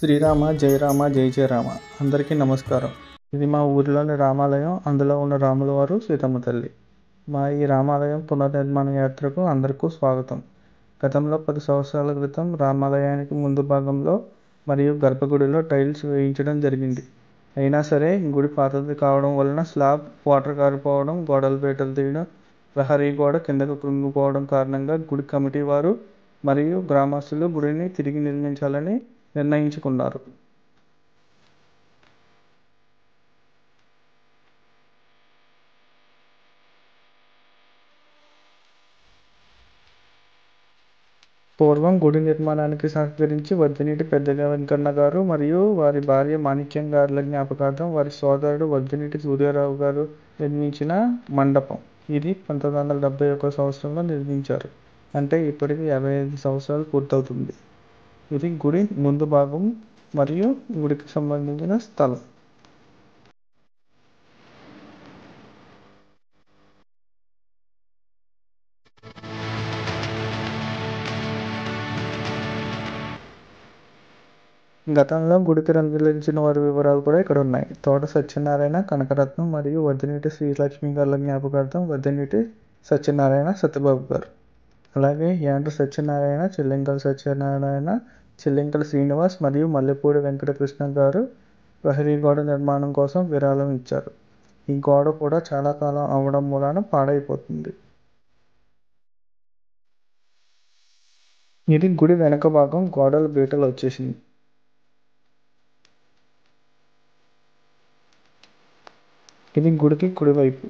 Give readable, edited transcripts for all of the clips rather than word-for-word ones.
శ్రీరామ జయ రామ జయ జయ రామ. అందరికీ నమస్కారం. ఇది మా ఊరిలోని రామాలయం. అందులో ఉన్న రాముల వారు, సీతమ్మ తల్లి. మా ఈ రామాలయం పునర్నిర్మాణ యాత్రకు అందరికీ స్వాగతం. గతంలో 10 సంవత్సరాల క్రితం రామాలయానికి ముందు భాగంలో మరియు గర్భగుడిలో టైల్స్ వేయించడం జరిగింది. అయినా సరే గుడి పాతది కావడం వలన స్లాబ్ వాటర్ కారిపోవడం, గోడలు బయటలు తీయడం, ప్రహరీ గోడ కిందకు కృంగిపోవడం కారణంగా గుడి కమిటీ వారు మరియు గ్రామస్తులు గుడిని తిరిగి నిర్మించాలని నిర్ణయించుకున్నారు. పూర్వం గుడి నిర్మాణానికి సహకరించి వద్దినీటి పెద్దగా వెంకన్న గారు మరియు వారి భార్య మాణిక్యం గారుల జ్ఞాపకార్థం వారి సోదరుడు వద్దినీటి సూర్యారావు గారు నిర్మించిన మండపం. ఇది 1971 సంవత్సరంలో నిర్మించారు. అంటే ఇప్పటికి 55 సంవత్సరాలు పూర్తవుతుంది. ఇది గుడి ముందు భాగం మరియు గుడికి సంబంధించిన స్థలం. గతంలో గుడికి రంగులించిన వారి వివరాలు కూడా ఇక్కడ ఉన్నాయి. తోట సత్యనారాయణ, కనకరత్నం మరియు వద్దినీటి శ్రీలక్ష్మి గారుల జ్ఞాపకార్థం వద్దినీటి సత్యనారాయణ, సత్యబాబు గారు. అలాగే యాండ్ర సత్యనారాయణ, చిల్లింకల సత్యనారాయణ, చిల్లింకల శ్రీనివాస్ మరియు మల్లెపూడి వెంకటకృష్ణ గారు ప్రహరీ గోడ నిర్మాణం కోసం విరాళం ఇచ్చారు. ఈ గోడ కూడా చాలా కాలం అవ్వడం మూలాన పాడైపోతుంది. ఇది గుడి వెనక భాగం. గోడల బీటలు వచ్చేసింది. ఇది గుడికి కుడివైపు.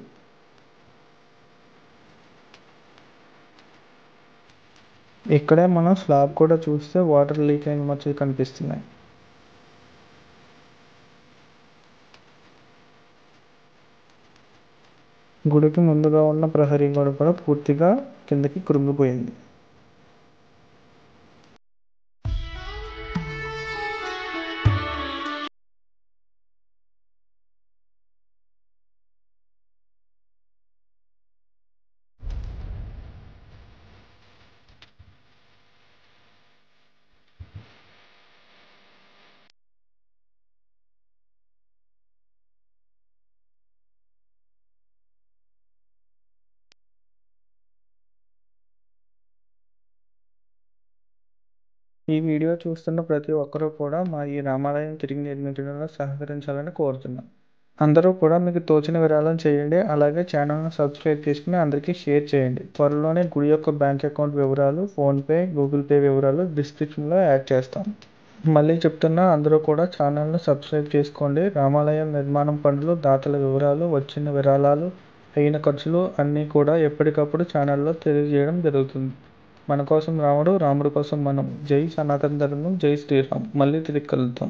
ఇక్కడే మనం స్లాబ్ కూడా చూస్తే వాటర్ లీక్ అయిన మచ్చలు కనిపిస్తున్నాయి. గుడికి ముందుగా ఉన్న ప్రహరీ గోడ కూడా పూర్తిగా కిందకి కృంగిపోయింది. ఈ వీడియో చూస్తున్న ప్రతి ఒక్కరూ కూడా మా ఈ రామాలయం తిరిగి నిర్మించడంలో సహకరించాలని కోరుతున్నాం. అందరూ కూడా మీకు తోచిన విరాళం చేయండి. అలాగే ఛానల్ను సబ్స్క్రైబ్ చేసుకుని అందరికీ షేర్ చేయండి. త్వరలోనే గుడి యొక్క బ్యాంక్ అకౌంట్ వివరాలు, ఫోన్పే, గూగుల్ పే వివరాలు డిస్క్రిప్షన్లో యాడ్ చేస్తాం. మళ్ళీ చెప్తున్నా, అందరూ కూడా ఛానల్ను సబ్స్క్రైబ్ చేసుకోండి. రామాలయం నిర్మాణం పనులు, దాతల వివరాలు, వచ్చిన విరాళాలు, అయిన ఖర్చులు అన్నీ కూడా ఎప్పటికప్పుడు ఛానల్లో తెలియజేయడం జరుగుతుంది. మన కోసం రాముడు, రాముడి కోసం మనం. జై సనాతన ధర్మం, జై శ్రీరామ్. మళ్ళీ తిరిగి కలుద్దాం.